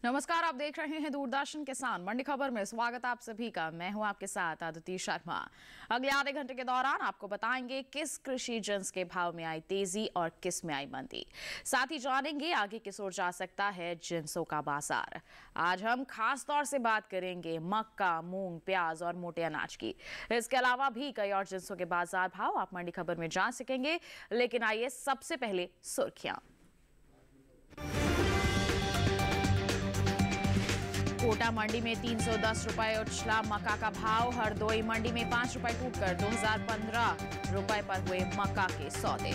नमस्कार, आप देख रहे हैं दूरदर्शन किसान मंडी खबर में। स्वागत आप सभी का। मैं हूं आपके साथ आदिति शर्मा। अगले आधे घंटे के दौरान आपको बताएंगे किस कृषि जिन्स के भाव में आई तेजी और किस में आई मंदी। साथ ही जानेंगे आगे किस ओर जा सकता है जिन्सों का बाजार। आज हम खास तौर से बात करेंगे मक्का, मूंग, प्याज और मोटे अनाज की। इसके अलावा भी कई और जिन्सों के बाजार भाव आप मंडी खबर में जान सकेंगे। लेकिन आइए सबसे पहले सुर्खियां। कोटा मंडी में 310 रुपए उछला मक्का का भाव। हरदोई मंडी में 5 रुपए टूटकर 2015 रुपए पर हुए मक्का के सौदे।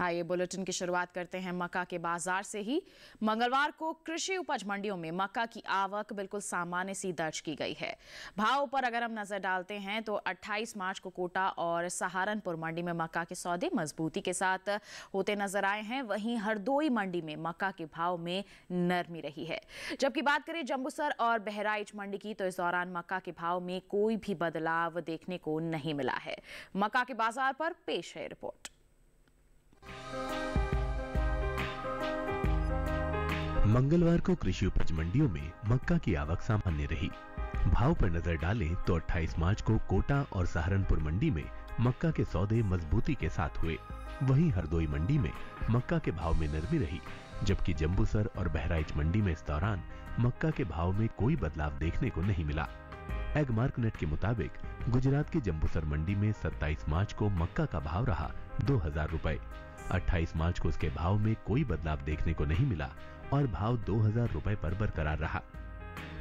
आइए बुलेटिन की शुरुआत करते हैं मक्का के बाजार से ही। मंगलवार को कृषि उपज मंडियों में मक्का की आवक बिल्कुल सामान्य सी दर्ज की गई है। भाव पर अगर हम नजर डालते हैं तो 28 मार्च को कोटा और सहारनपुर मंडी में मक्का के सौदे मजबूती के साथ होते नजर आए हैं। वहीं हरदोई मंडी में मक्का के भाव में नरमी रही है। जबकि बात करें जंबूसर और बहराइच मंडी की तो इस दौरान मक्का के भाव में कोई भी बदलाव देखने को नहीं मिला है। मक्का के बाजार पर पेश है रिपोर्ट। मंगलवार को कृषि उपज मंडियों में मक्का की आवक सामान्य रही। भाव पर नजर डालें तो 28 मार्च को कोटा और सहारनपुर मंडी में मक्का के सौदे मजबूती के साथ हुए। वहीं हरदोई मंडी में मक्का के भाव में नरमी रही, जबकि जंबूसर और बहराइच मंडी में इस दौरान मक्का के भाव में कोई बदलाव देखने को नहीं मिला। एगमार्कनेट के मुताबिक गुजरात की जंबूसर मंडी में 27 मार्च को मक्का का भाव रहा 2000 रुपए। 28 मार्च को उसके भाव में कोई बदलाव देखने को नहीं मिला और भाव 2000 रुपए पर बरकरार रहा।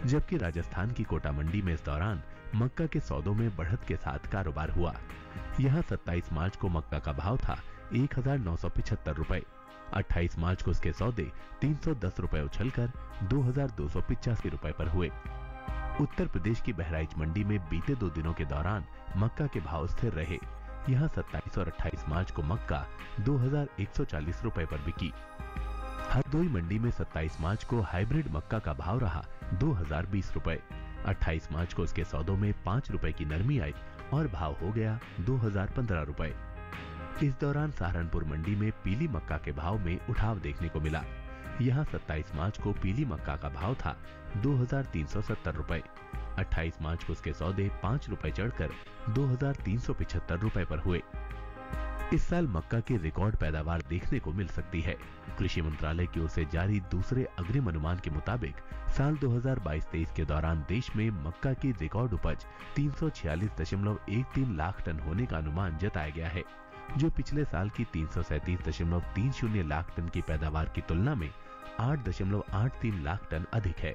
जबकि राजस्थान की कोटा मंडी में इस दौरान मक्का के सौदों में बढ़त के साथ कारोबार हुआ। यहां 27 मार्च को मक्का का भाव था 1975 रुपए। 28 मार्च को उसके सौदे 310 रुपए उछलकर 2285 रुपए पर हुए। उत्तर प्रदेश की बहराइच मंडी में बीते 2 दिनों के दौरान मक्का के भाव स्थिर रहे। यहां 27 और 28 मार्च को मक्का 2140 रुपए पर बिकी। हरदोई मंडी में 27 मार्च को हाइब्रिड मक्का का भाव रहा 2020 रुपए। 28 मार्च को उसके सौदों में 5 रुपए की नरमी आई और भाव हो गया 2015 रुपए। इस दौरान सहारनपुर मंडी में पीली मक्का के भाव में उठाव देखने को मिला। यहां 27 मार्च को पीली मक्का का भाव था 2370 रुपए। 28 मार्च को उसके सौदे 5 रुपए चढ़कर 2375 रुपए पर हुए। इस साल मक्का की रिकॉर्ड पैदावार देखने को मिल सकती है। कृषि मंत्रालय की ओर से जारी दूसरे अग्रिम अनुमान के मुताबिक साल 2022-23 के दौरान देश में मक्का की रिकॉर्ड उपज 346.13 लाख टन होने का अनुमान जताया गया है, जो पिछले साल की 337.30 लाख टन की पैदावार की तुलना में 8.83 लाख टन अधिक है।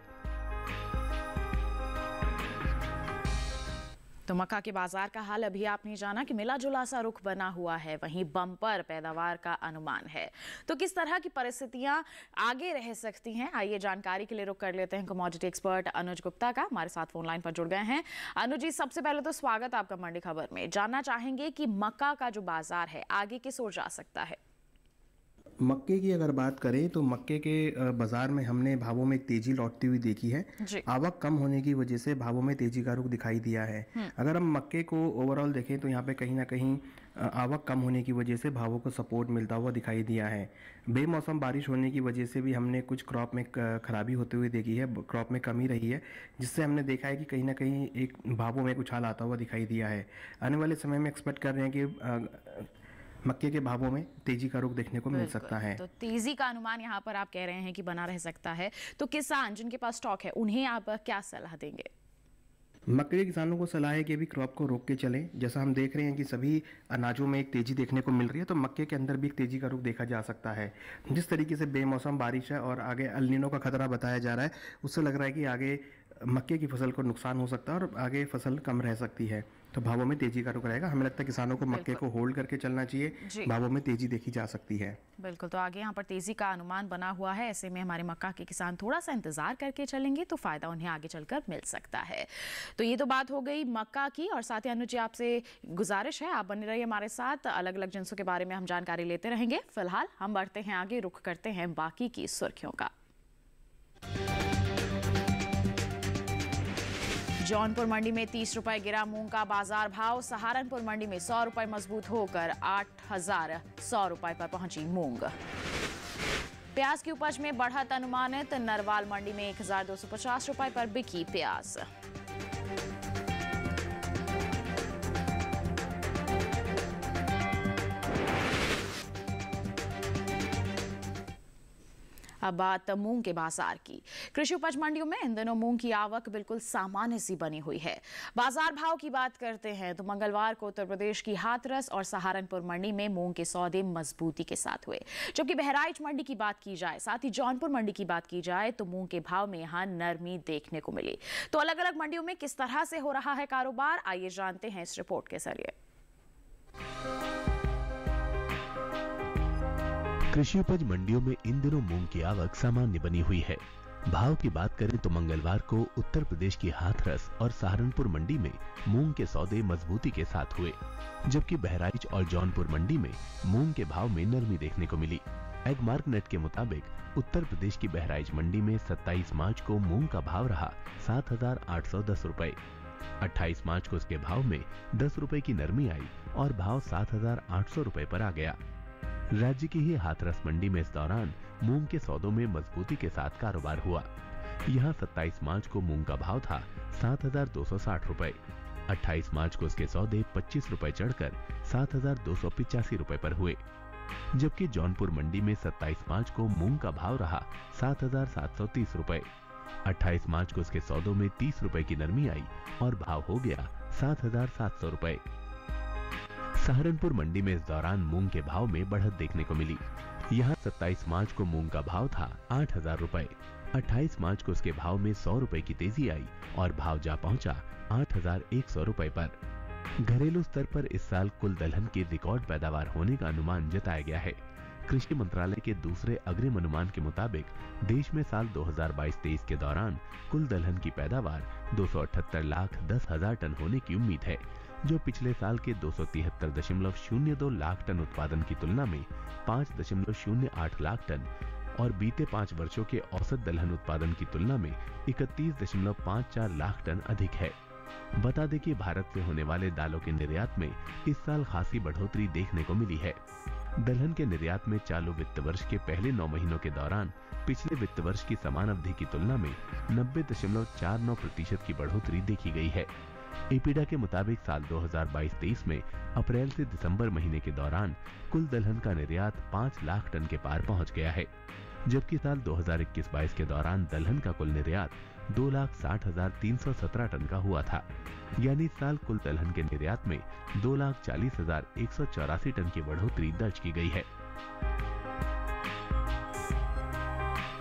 तो मक्का के बाजार का हाल अभी आपने जाना कि मिला जुला सा रुख बना हुआ है, वहीं बम्पर पैदावार का अनुमान है। तो किस तरह की परिस्थितियां आगे रह सकती हैं, आइए जानकारी के लिए रुख कर लेते हैं कमोडिटी एक्सपर्ट अनुज गुप्ता का। हमारे साथ फोन लाइन पर जुड़ गए हैं। अनुज जी, सबसे पहले तो स्वागत आपका मंडी खबर में। जानना चाहेंगे कि मक्का का जो बाजार है आगे किस ओर जा सकता है। मक्के की अगर बात करें तो मक्के के बाजार में हमने भावों में तेजी लौटती हुई देखी है। आवक कम होने की वजह से भावों में तेजी का रुख दिखाई दिया है। अगर हम मक्के को ओवरऑल देखें तो यहाँ पे कहीं ना कहीं आवक कम होने की वजह से भावों को सपोर्ट मिलता हुआ दिखाई दिया है। बेमौसम बारिश होने की वजह से भी हमने कुछ क्रॉप में खराबी होते हुए देखी है, क्रॉप में कमी रही है, जिससे हमने देखा है कि कहीं ना कहीं एक भावों में उछाल आता हुआ दिखाई दिया है। आने वाले समय में एक्सपेक्ट कर रहे हैं कि मक्के के भावों में तेजी का रुख देखने को मिल सकता है। तो तेजी का अनुमान यहाँ पर आप कह रहे हैं कि बना रह सकता है। तो किसान जिनके पास स्टॉक है उन्हें आप क्या सलाह देंगे? मक्के के किसानों को सलाह है कि अभी क्रॉप को रोक के चलें। जैसा हम देख रहे हैं कि सभी अनाजों में एक तेजी देखने को मिल रही है, तो मक्के के अंदर भी एक तेजी का रुख देखा जा सकता है। जिस तरीके से बेमौसम बारिश है और आगे अल नीनो का खतरा बताया जा रहा है, उससे लग रहा है कि आगे मक्के की फसल को नुकसान हो सकता है और आगे फसल कम रह सकती है। तो भावों में तेजी का रुख रहेगा। हमें लगता है किसानों को मक्के को होल्ड करके चलना चाहिए, भावों में तेजी देखी जा सकती है। बिल्कुल, तो आगे यहाँ पर तेजी का अनुमान बना हुआ है। ऐसे में हमारे मक्का के किसान थोड़ा सा इंतजार करके चलेंगे तो फायदा उन्हें आगे चलकर मिल सकता है। तो ये तो बात हो गई मक्का की। और साथ ही अनुज जी, आपसे गुजारिश है आप बने रहिए हमारे साथ, अलग अलग जिन्सों के बारे में हम जानकारी लेते रहेंगे। फिलहाल हम बढ़ते हैं आगे, रुख करते हैं बाकी की सुर्खियों का। जौनपुर मंडी में 30 रुपए गिरा मूंग का बाजार भाव। सहारनपुर मंडी में 100 रुपए मजबूत होकर 8,100 रुपए पर पहुंची मूंग। प्याज की उपज में बढ़त अनुमानित। नरवाल मंडी में 1,250 रुपए पर बिकी प्याज। अब बात मूंग के बाजार की। कृषि उपज मंडियों में इन दिनों मूंग की आवक बिल्कुल सामान्य सी बनी हुई है। बाजार भाव की बात करते हैं तो मंगलवार को उत्तर प्रदेश की हाथरस और सहारनपुर मंडी में मूंग के सौदे मजबूती के साथ हुए, जबकि बहराइच मंडी की बात की जाए, साथ ही जौनपुर मंडी की बात की जाए तो मूंग के भाव में यहाँ नरमी देखने को मिली। तो अलग अलग मंडियों में किस तरह से हो रहा है कारोबार, आइए जानते हैं इस रिपोर्ट के जरिए। कृषि उपज मंडियों में इन दिनों मूंग की आवक सामान्य बनी हुई है। भाव की बात करें तो मंगलवार को उत्तर प्रदेश की हाथरस और सहारनपुर मंडी में मूंग के सौदे मजबूती के साथ हुए, जबकि बहराइच और जौनपुर मंडी में मूंग के भाव में नरमी देखने को मिली। एगमार्क नेट के मुताबिक उत्तर प्रदेश की बहराइच मंडी में 27 मार्च को मूंग का भाव रहा 7,810 रुपए। 28 मार्च को इसके भाव में 10 रुपए की नरमी आई और भाव 7,800 रुपए पर आ गया। राज्य की ही हाथरस मंडी में इस दौरान मूंग के सौदों में मजबूती के साथ कारोबार हुआ। यहां 27 मार्च को मूंग का भाव था 7,260 रुपए। 28 मार्च को इसके सौदे 25 रुपए चढ़कर 7,285 रुपए पर हुए, जबकि जौनपुर मंडी में 27 मार्च को मूंग का भाव रहा 7,730 रुपए। 28 मार्च को इसके सौदों में 30 रुपए की नरमी आई और भाव हो गया 7,700 रुपए। सहारनपुर मंडी में इस दौरान मूंग के भाव में बढ़त देखने को मिली। यहां 27 मार्च को मूंग का भाव था 8,000 रुपए। 28 मार्च को इसके भाव में 100 रुपए की तेजी आई और भाव जा पहुंचा 8,100 रुपए पर। घरेलू स्तर पर इस साल कुल दलहन की रिकॉर्ड पैदावार होने का अनुमान जताया गया है। कृषि मंत्रालय के दूसरे अग्रिम अनुमान के मुताबिक देश में साल 2022-23 के दौरान कुल दलहन की पैदावार 278,10,000 टन होने की उम्मीद है, जो पिछले साल के 273.02 लाख टन उत्पादन की तुलना में 5.08 लाख टन और बीते 5 वर्षों के औसत दलहन उत्पादन की तुलना में 31.54 लाख टन अधिक है। बता दें कि भारत से होने वाले दालों के निर्यात में इस साल खासी बढ़ोतरी देखने को मिली है। दलहन के निर्यात में चालू वित्त वर्ष के पहले 9 महीनों के दौरान पिछले वित्त वर्ष की समान अवधि की तुलना में 90.49% की बढ़ोतरी देखी गई है। एपीडा के मुताबिक साल 2022-23 में अप्रैल से दिसंबर महीने के दौरान कुल दलहन का निर्यात 5 लाख टन के पार पहुंच गया है, जबकि साल 2021-22 के दौरान दलहन का कुल निर्यात 2,60,317 टन का हुआ था। यानी इस साल कुल दलहन के निर्यात में 2,40,184 टन की बढ़ोतरी दर्ज की गई है।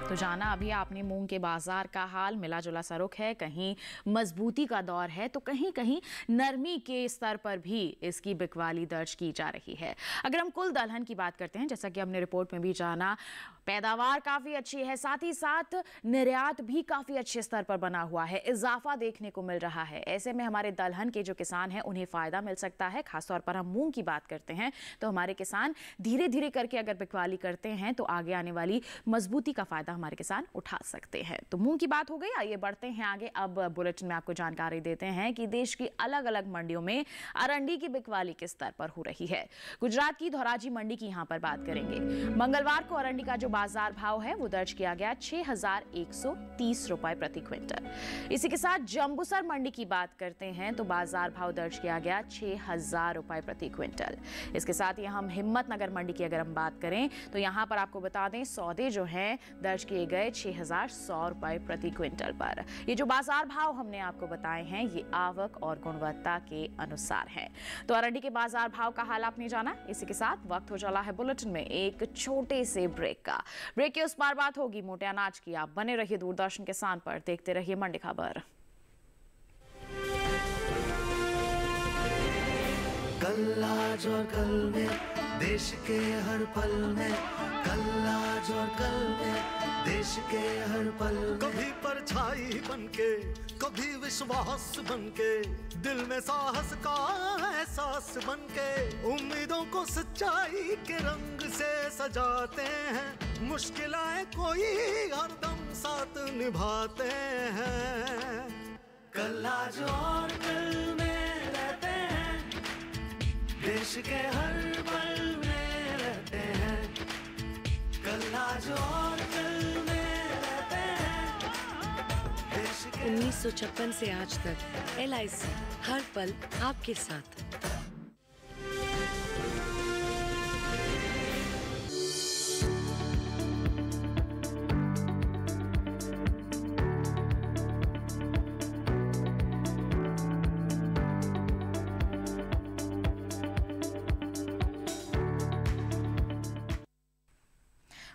तो जाना अभी आपने मूंग के बाजार का हाल। मिला जुला सा रुख है, कहीं मजबूती का दौर है तो कहीं कहीं नरमी के स्तर पर भी इसकी बिकवाली दर्ज की जा रही है। अगर हम कुल दलहन की बात करते हैं, जैसा कि हमने रिपोर्ट में भी जाना, पैदावार काफी अच्छी है, साथ ही साथ निर्यात भी काफी अच्छे स्तर पर बना हुआ है, इजाफा देखने को मिल रहा है। ऐसे में हमारे दलहन के जो किसान हैं उन्हें फायदा मिल सकता है। खासतौर पर हम मूंग की बात करते हैं तो हमारे किसान धीरे धीरे करके अगर बिकवाली करते हैं तो आगे आने वाली मजबूती का फायदा हमारे किसान उठा सकते हैं। तो मूंग की बात हो गई, आइए बढ़ते हैं आगे। अब बुलेटिन में आपको जानकारी देते हैं कि देश की अलग अलग मंडियों में अरंडी की बिकवाली किस स्तर पर हो रही है। गुजरात की धोराजी मंडी की यहां पर बात करेंगे। मंगलवार को अरंडी का जो बाजार भाव है वो दर्ज किया गया 6,130 रुपए प्रति क्विंटल। इसी के साथ जंबूसर मंडी की बात करते हैं तो बाजार भाव दर्ज किया गया 6,000 रुपए प्रति क्विंटल। इसके साथ ही हम हिम्मतनगर मंडी की अगर हम बात करें तो यहां पर आपको बता दें सौदे जो हैं दर्ज किए गए 6,100 रुपए प्रति क्विंटल पर। ये जो बाजार भाव हमने आपको बताए हैं ये आवक और गुणवत्ता के अनुसार है। तो अरंडी के बाजार भाव का हाल आपने जाना। इसी के साथ वक्त हो चला है बुलेटिन में एक छोटे से ब्रेक का। ब्रेक के उस पार बात होगी मोटे अनाज की। आप बने रहिए दूरदर्शन किसान पर, देखते रहिए मंडी खबर। कल आज और कल में देश के हर पल में, कल आज और कल में देश के हर पल, कभी परछाई बनके कभी विश्वास बनके, दिल में साहस का एहसास बनके, उम्मीदों को सच्चाई के रंग से सजाते हैं, मुश्किलें कोई हरदम साथ निभाते हैं। कल आज और कल में रहते हैं, देश के हर पल में रहते हैं, कल आज और कल में रहते हैं, देश के 1956 से आज तक LIC हर पल आपके साथ।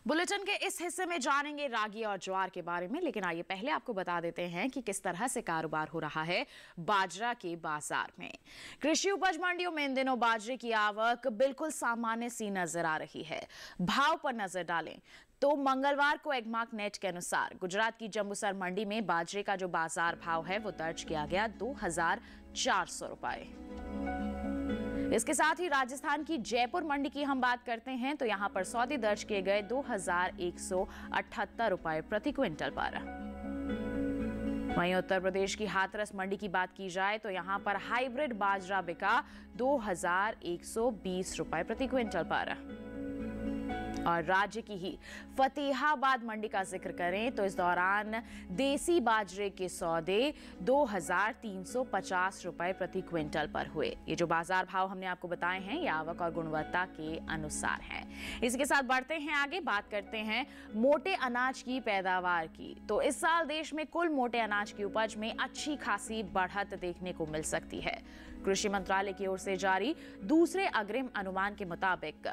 बुलेटिन के इस हिस्से में जानेंगे रागी और ज्वार के बारे में, लेकिन आइए पहले आपको बता देते हैं कि किस तरह से कारोबार हो रहा है बाजरा के बाजार में। कृषि उपज मंडियों में इन दिनों बाजरे की आवक बिल्कुल सामान्य सी नजर आ रही है। भाव पर नजर डालें तो मंगलवार को एगमार्क नेट के अनुसार गुजरात की जंबूसर मंडी में बाजरे का जो बाजार भाव है वो दर्ज किया गया 2400 रुपए। इसके साथ ही राजस्थान की जयपुर मंडी की हम बात करते हैं तो यहां पर सौदे दर्ज किए गए 2178 रुपए प्रति क्विंटल पर। वहीं उत्तर प्रदेश की हाथरस मंडी की बात की जाए तो यहां पर हाइब्रिड बाजरा बिका 2120 रुपए प्रति क्विंटल पर। और राज्य की ही फतेहाबाद मंडी का जिक्र करें तो इस दौरान देसी बाजरे के सौदे 2350 रुपए प्रति क्विंटल पर हुए। ये जो बाजार भाव हमने आपको बताए हैं ये आवक और गुणवत्ता के अनुसार हैं। इसके साथ बढ़ते हैं आगे, बात करते हैं मोटे अनाज की पैदावार की। तो इस साल देश में कुल मोटे अनाज की उपज में अच्छी खासी बढ़त देखने को मिल सकती है। कृषि मंत्रालय की ओर से जारी दूसरे अग्रिम अनुमान के मुताबिक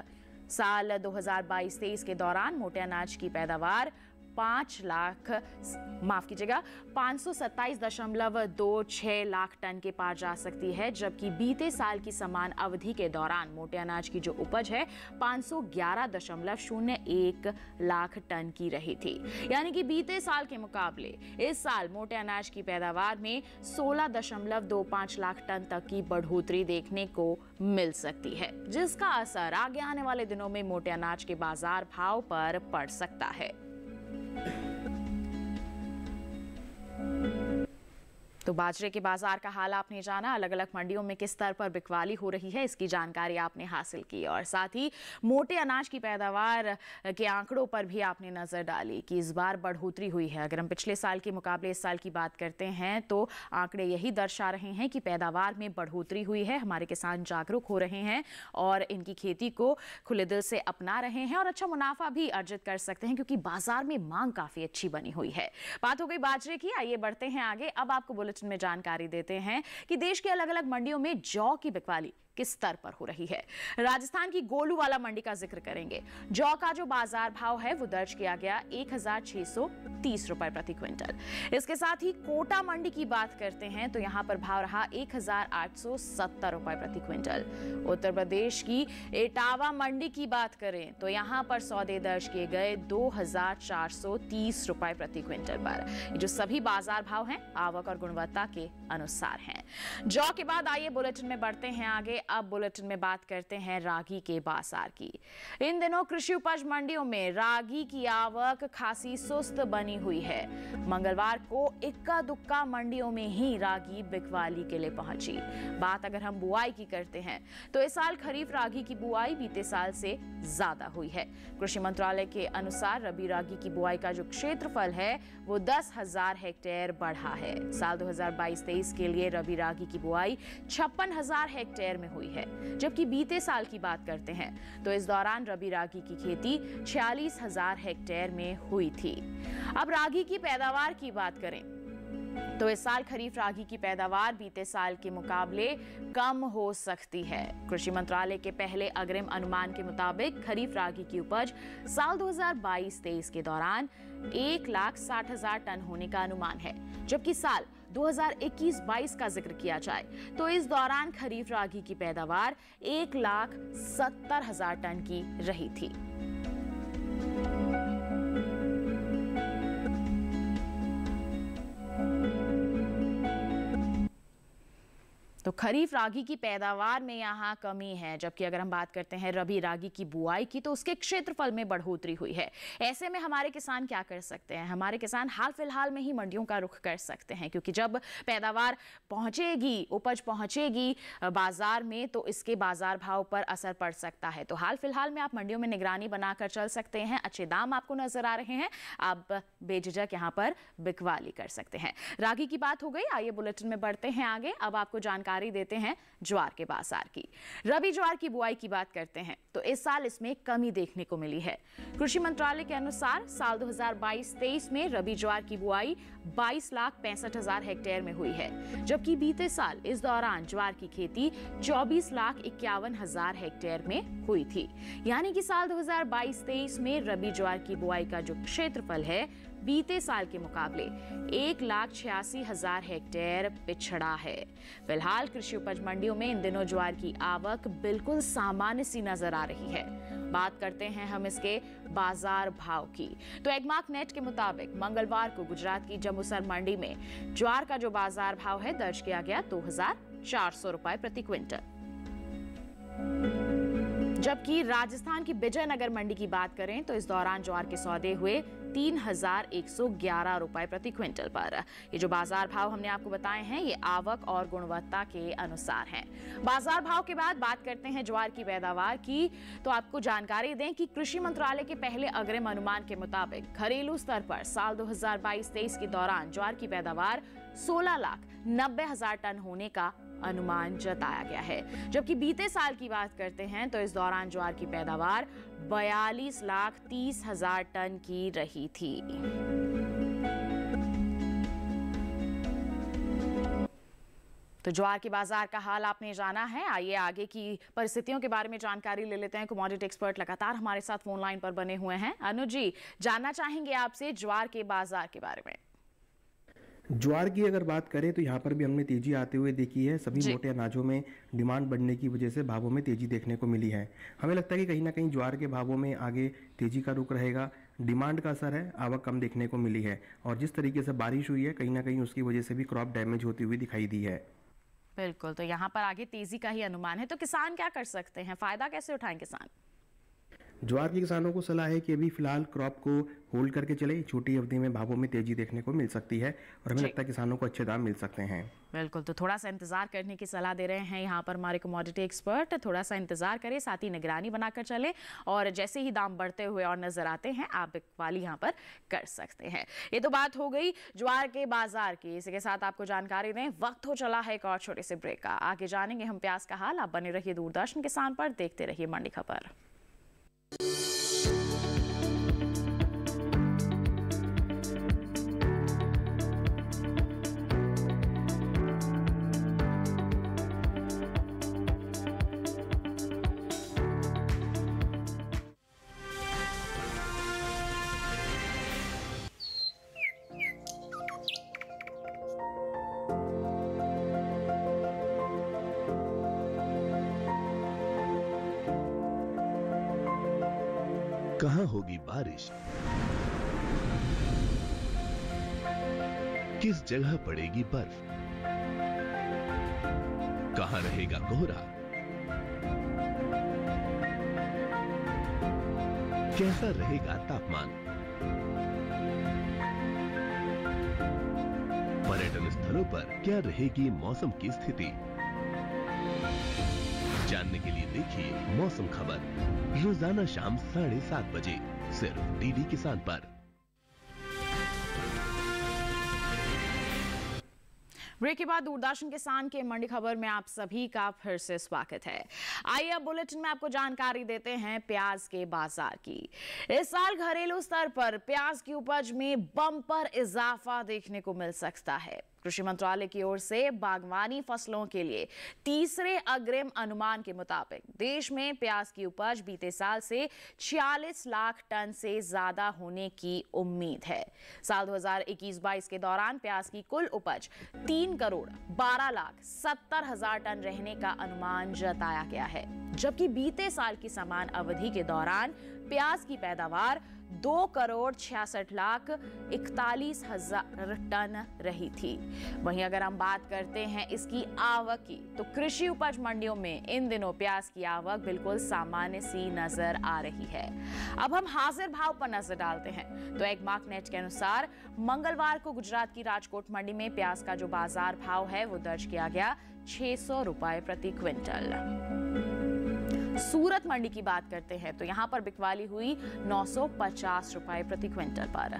साल 2022-23 के दौरान मोटे अनाज की पैदावार 527.26 लाख टन के पार जा सकती है, जबकि बीते साल की समान अवधि के दौरान मोटे अनाज की जो उपज है 511.01 लाख टन की रही थी। यानी कि बीते साल के मुकाबले इस साल मोटे अनाज की पैदावार में 16.25 लाख टन तक की बढ़ोतरी देखने को मिल सकती है, जिसका असर आगे आने वाले दिनों में मोटे अनाज के बाजार भाव पर पड़ सकता है। तो बाजरे के बाजार का हाल आपने जाना, अलग अलग मंडियों में किस स्तर पर बिकवाली हो रही है इसकी जानकारी आपने हासिल की, और साथ ही मोटे अनाज की पैदावार के आंकड़ों पर भी आपने नजर डाली कि इस बार बढ़ोतरी हुई है। अगर हम पिछले साल के मुकाबले इस साल की बात करते हैं तो आंकड़े यही दर्शा रहे हैं कि पैदावार में बढ़ोतरी हुई है। हमारे किसान जागरूक हो रहे हैं और इनकी खेती को खुले दिल से अपना रहे हैं और अच्छा मुनाफा भी अर्जित कर सकते हैं, क्योंकि बाजार में मांग काफी अच्छी बनी हुई है। बात हो गई बाजरे की, आइए बढ़ते हैं आगे। अब आपको बुलेटिन में जानकारी देते हैं कि देश के अलग अलग मंडियों में जौ की बिकवाली किस स्तर पर हो रही है। राजस्थान की गोलूवाला मंडी का जिक्र करेंगे। जौ का जो बाजार भाव है वो दर्ज किया गया 1630 रुपए प्रति क्विंटल। इसके साथ ही कोटा मंडी की बात करते हैं तो यहां पर भाव रहा 1870 रुपए प्रति क्विंटल। उत्तर प्रदेश की इटावा मंडी की बात करें तो यहां पर सौदे दर्ज किए गए 2430 रुपए प्रति क्विंटल पर। ये जो सभी बाजार भाव हैं आवक और गुणवत्ता के अनुसार हैं। जौ के बाद आइए बुलेटिन में बढ़ते हैं आगे। अब बुलेटिन में बात करते हैं रागी के बाजार की। इन दिनों कृषि उपज मंडियों में रागी की आवक खासी सुस्त बनी हुई है। मंगलवार को इक्का दुक्का मंडियों में ही रागी बिकवाली के लिए पहुंची। बात अगर हम बुआई की करते हैं तो इस साल खरीफ रागी की बुआई बीते साल से ज्यादा हुई है। कृषि मंत्रालय के अनुसार रबी रागी की बुआई का जो क्षेत्रफल है वो 10,000 हेक्टेयर बढ़ा है। साल 2022-23 के लिए रबी रागी की बुआई 56,000 हेक्टेयर में हुई है, जबकि बीते साल की बात करते हैं तो इस दौरान रबी रागी की खेती 46,000 हेक्टेयर में हुई थी। अब रागी की पैदावार की बात करें तो इस साल खरीफ रागी की पैदावार बीते साल के मुकाबले कम हो सकती है। कृषि मंत्रालय के पहले अग्रिम अनुमान के मुताबिक खरीफ रागी की उपज साल 2022-23 के दौरान 1,60,000 टन होने का अनुमान है, जबकि साल 2021-22 का जिक्र किया जाए तो इस दौरान खरीफ रागी की पैदावार 1,70,000 टन की रही थी। तो तो खरीफ रागी की पैदावार में यहाँ कमी है, जबकि अगर हम बात करते हैं रबी रागी की बुआई की तो उसके क्षेत्रफल में बढ़ोतरी हुई है। ऐसे में हमारे किसान क्या कर सकते हैं? हमारे किसान हाल फिलहाल में ही मंडियों का रुख कर सकते हैं, क्योंकि जब पैदावार पहुंचेगी, उपज पहुंचेगी बाजार में, तो इसके बाजार भाव पर असर पड़ सकता है। तो हाल फिलहाल में आप मंडियों में निगरानी बनाकर चल सकते हैं। अच्छे दाम आपको नजर आ रहे हैं, आप बेझिझक यहाँ पर बिकवाली कर सकते हैं। रागी की बात हो गई, आइए बुलेटिन में बढ़ते हैं आगे। अब आपको जानकारी देते हैं ज्वार के बाजार की। रबी ज्वार की बुआई की बात करते हैं तो इस साल इसमें कमी देखने को मिली है। कृषि मंत्रालय के अनुसार साल 2022-23 में रबी ज्वार की बुआई 22,65,000 हेक्टेयर में हुई है, जबकि बीते साल इस दौरान ज्वार की खेती 24,51,000 हेक्टेयर में हुई थी। यानी कि साल 2022-23 में रबी ज्वार की बुआई का जो क्षेत्रफल है बीते साल के मुकाबले 1,86,000 हेक्टेयर पिछड़ा है। फिलहाल कृषि उपज मंडियों में इन दिनों ज्वार की आवक बिल्कुल सामान्य सी नजर आ रही है। बात करते हैं हम इसके बाजार भाव की, तो एग्मार्क नेट के मुताबिक मंगलवार को गुजरात की जम्बूसर मंडी में ज्वार का जो बाजार भाव है दर्ज किया गया 2,400 रुपए प्रति क्विंटल। जबकि राजस्थान की विजयनगर मंडी की बात करें तो इस दौरान ज्वार के सौदे हुए 3,111 रुपए प्रति क्विंटल पर। ये जो बाजार भाव हमने आपको बताए हैं ये आवक और गुणवत्ता के अनुसार हैं। बाजार भाव के बाद बात करते हैं ज्वार की पैदावार की, तो आपको जानकारी दें कि कृषि मंत्रालय के पहले अग्रिम अनुमान के मुताबिक घरेलू स्तर पर साल 2022-23 के दौरान ज्वार की पैदावार 16,90,000 टन होने का अनुमान जताया गया है। जबकि बीते साल की बात करते हैं तो इस दौरान ज्वार की पैदावार 42,30,000 टन की रही थी। तो ज्वार के बाजार का हाल आपने जाना है। आइए आगे की परिस्थितियों के बारे में जानकारी ले लेते हैं। कमोडिटी एक्सपर्ट लगातार हमारे साथ फोन लाइन पर बने हुए हैं। अनुज जी, जानना चाहेंगे आपसे ज्वार के बाजार के बारे में। ज्वार की अगर बात करें तो यहाँ पर भी हमने तेजी आते हुए देखी है। सभी मोटे अनाजों में डिमांड बढ़ने की वजह से भावों में तेजी देखने को मिली है। हमें लगता है कि कहीं ना कहीं ज्वार के भावों में आगे तेजी का रुख रहेगा। डिमांड का असर है, आवक कम देखने को मिली है, और जिस तरीके से बारिश हुई है कहीं ना कहीं उसकी वजह से भी क्रॉप डैमेज होती हुई दिखाई दी है। बिल्कुल, तो यहाँ पर आगे तेजी का ही अनुमान है। तो किसान क्या कर सकते हैं, फायदा कैसे उठाएं किसान? ज्वार के किसानों को सलाह है कि अभी फिलहाल क्रॉप को होल्ड करके चले। छोटी अवधि में भावों में तेजी देखने को मिल सकती है और हमें लगता है किसानों को अच्छे दाम मिल सकते हैं। बिल्कुल, तो थोड़ा सा इंतजार करने की सलाह दे रहे हैं यहाँ पर हमारे कमोडिटी एक्सपर्ट। थोड़ा सा इंतजार करें, साथ ही निगरानी बनाकर चले, और जैसे ही दाम बढ़ते हुए और नजर आते हैं आप बिकवाली यहाँ पर कर सकते हैं। ये तो बात हो गई ज्वार के बाजार की। इसी के साथ आपको जानकारी दें, वक्त हो चला है एक और छोटे से ब्रेक का। आगे जानेंगे हम प्याज का हाल। आप बने रहिए दूरदर्शन किसान पर, देखते रहिए मंडी खबर। कहां होगी बारिश, किस जगह पड़ेगी बर्फ, कहां रहेगा कोहरा, कैसा रहेगा तापमान, पर्यटन स्थलों पर क्या रहेगी मौसम की स्थिति। जानने के लिए देखिए मौसम खबर रोजाना शाम 7:30 बजे सिर्फ डीडी किसान पर। ब्रेक के बाद दूरदर्शन किसान के मंडी खबर में आप सभी का फिर से स्वागत है। आइए अब बुलेटिन में आपको जानकारी देते हैं प्याज के बाजार की। इस साल घरेलू स्तर पर प्याज की उपज में बम्पर इजाफा देखने को मिल सकता है। कृषि मंत्रालय की ओर से बागवानी फसलों के लिए तीसरे अग्रिम अनुमान के मुताबिक देश में प्याज की उपज बीते साल से 46 लाख टन से ज्यादा होने की उम्मीद है। साल 2021-22 के दौरान प्याज की कुल उपज 3,12,70,000 टन रहने का अनुमान जताया गया है, जबकि बीते साल की समान अवधि के दौरान प्याज की पैदावार 2,66,41,000 टन रही थी। वहीं अगर हम बात करते हैं इसकी आवक की, तो कृषि उपज मंडियों में इन दिनों प्याज की आवक बिल्कुल सामान्य सी नजर आ रही है। अब हम हाजिर भाव पर नजर डालते हैं तो एक मार्कनेट के अनुसार मंगलवार को गुजरात की राजकोट मंडी में प्याज का जो बाजार भाव है वो दर्ज किया गया 600 रुपए प्रति क्विंटल। सूरत मंडी की बात करते हैं तो यहां पर बिकवाली हुई 950 रुपए प्रति क्विंटल पर।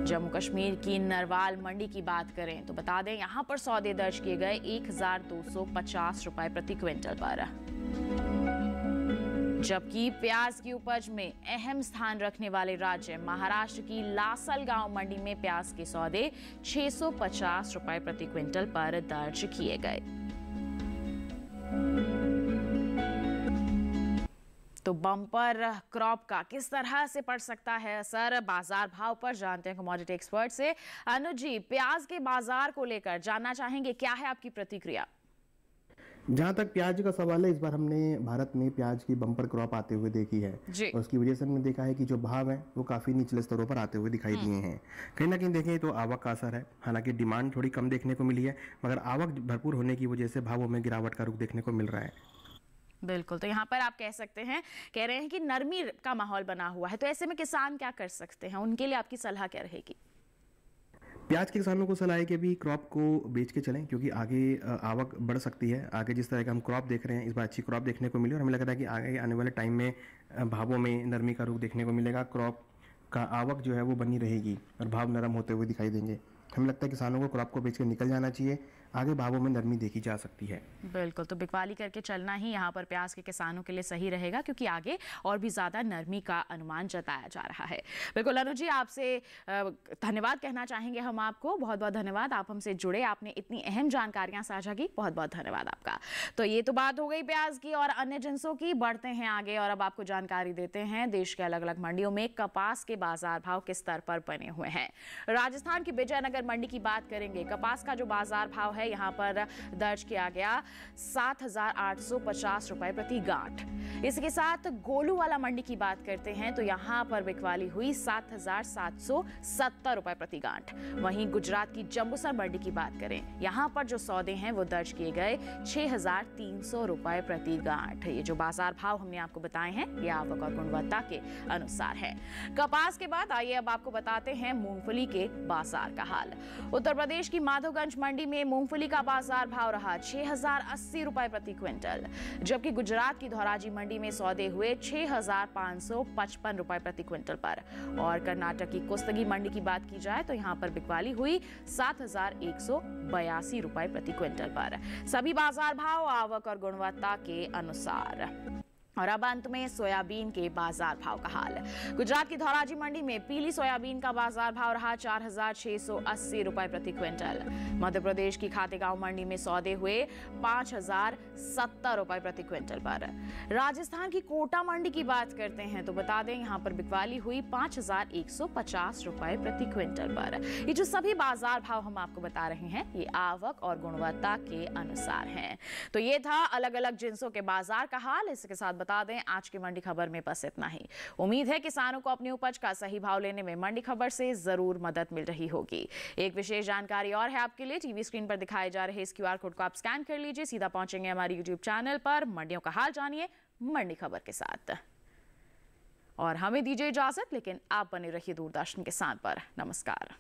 जम्मू कश्मीर की नरवाल मंडी की बात करें तो बता दें यहां पर सौदे दर्ज किए गए 1250 रुपए प्रति क्विंटल पर। जबकि प्याज की उपज में अहम स्थान रखने वाले राज्य महाराष्ट्र की लासलगांव मंडी में प्याज के सौदे 650 रुपए प्रति क्विंटल पर दर्ज किए गए। तो बम्पर क्रॉप का किस तरह से पड़ सकता है असर बाजार भाव पर, जानते हैं कमोडिटी एक्सपर्ट से। अनुज जी, प्याज के बाजार को लेकर जानना चाहेंगे, क्या है आपकी प्रतिक्रिया? जहाँ तक प्याज का सवाल है, इस बार हमने भारत में प्याज की बम्पर क्रॉप आते हुए देखी है और उसकी वजह से हमने देखा है कि जो भाव है वो काफ़ी निचले स्तरों पर आते हुए दिखाई दिए हैं। कहीं ना कहीं देखें तो आवक का असर है, हालांकि डिमांड थोड़ी कम देखने को मिली है, मगर आवक भरपूर होने की वजह से भावों में गिरावट का रुख देखने को मिल रहा है। बिल्कुल, तो यहाँ पर आप कह रहे हैं कि नरमी का माहौल बना हुआ है, तो ऐसे में किसान क्या कर सकते हैं, उनके लिए आपकी सलाह क्या रहेगी? प्याज के किसानों को सलाह है कि भी क्रॉप को बेच के चलें, क्योंकि आगे आवक बढ़ सकती है। आगे जिस तरह का हम क्रॉप देख रहे हैं, इस बार अच्छी क्रॉप देखने को मिली और हमें लग रहा है कि आगे आने वाले टाइम में भावों में नरमी का रुख देखने को मिलेगा। क्रॉप का आवक जो है वो बनी रहेगी और भाव नरम होते हुए दिखाई देंगे। हमें लगता है किसानों को क्रॉप को बेच के निकल जाना चाहिए, आगे भावों में नरमी देखी जा सकती है। बिल्कुल, तो बिकवाली करके चलना ही यहाँ पर प्याज के किसानों के लिए सही रहेगा, क्योंकि आगे और भी ज़्यादा नरमी का अनुमान जताया जा रहा है। बिल्कुल अनुज जी, आपसे धन्यवाद कहना चाहेंगे हम आपको, बहुत बहुत धन्यवाद, आप हमसे जुड़े, आपने इतनी अहम जानकारियाँ साझा की, बहुत बहुत धन्यवाद आपका। तो ये तो बात हो गई प्याज की और अन्य जिनसों की। बढ़ते हैं आगे और अब आपको जानकारी देते हैं देश के अलग अलग मंडियों में कपास के बाजार भाव किस स्तर पर बने हुए हैं। राजस्थान की विजयनगर मंडी की बात करेंगे। कपास का जो बाजार भाव है यहाँ पर दर्ज किया गया 7,850 रुपए प्रति गांठ। इसके साथ गोलूवाला मंडी की बात करते हैं तो यहाँ पर बिकवाली हुई 7,770 रुपए प्रति गांठ। वहीं गुजरात की जंबूसर मंडी की बात करें, यहाँ पर जो सौदे हैं वो दर्ज किए गए 6,300 रुपए प्रति गांठ। ये जो बाजार भाव हमने आपको बताए हैं ये आवक और गुणवत्ता के अनुसार है। कपास के बाद आइए अब आपको बताते हैं मूंगफली के बाजार का हाल। उत्तर प्रदेश की माधोगंज मंडी में मूंगफली का बाजार भाव रहा 6,080 रुपए प्रति क्विंटल, जबकि गुजरात की धोराजी मंडी में सौदे हुए 6,555 रुपए प्रति क्विंटल पर। और कर्नाटक की कुस्तगी मंडी की बात की जाए तो यहाँ पर बिकवाली हुई 7,182 रुपए प्रति क्विंटल पर। सभी बाजार भाव आवक और गुणवत्ता के अनुसार। और अब अंत में सोयाबीन के बाजार भाव का हाल। गुजरात की धोराजी मंडी में पीली सोयाबीन का बाजार भाव रहा 4,680 रुपए प्रति क्विंटल। मध्य प्रदेश की खातेगांव मंडी में सौदे हुए 5,070 रुपए प्रति क्विंटल पर। राजस्थान की कोटा मंडी की बात करते हैं तो बता दें यहाँ पर बिकवाली हुई 5,150 रुपए प्रति क्विंटल पर। ये जो सभी बाजार भाव हम आपको बता रहे हैं ये आवक और गुणवत्ता के अनुसार हैं। तो ये था अलग अलग जिन्सों के बाजार का हाल। इसके साथ बता दें आज की मंडी खबर में बस इतना ही। उम्मीद है किसानों को अपनी उपज का सही भाव लेने में मंडी खबर से जरूर मदद मिल रही होगी। एक विशेष जानकारी और है आपके लिए, टीवी स्क्रीन पर दिखाए जा रहे इस QR कोड को आप स्कैन कर लीजिए, सीधा पहुंचेंगे हमारे YouTube चैनल पर। मंडियों का हाल जानिए मंडी खबर के साथ। और हमें दीजिए इजाजत, लेकिन आप बने रहिए दूरदर्शन के साथ पर। नमस्कार।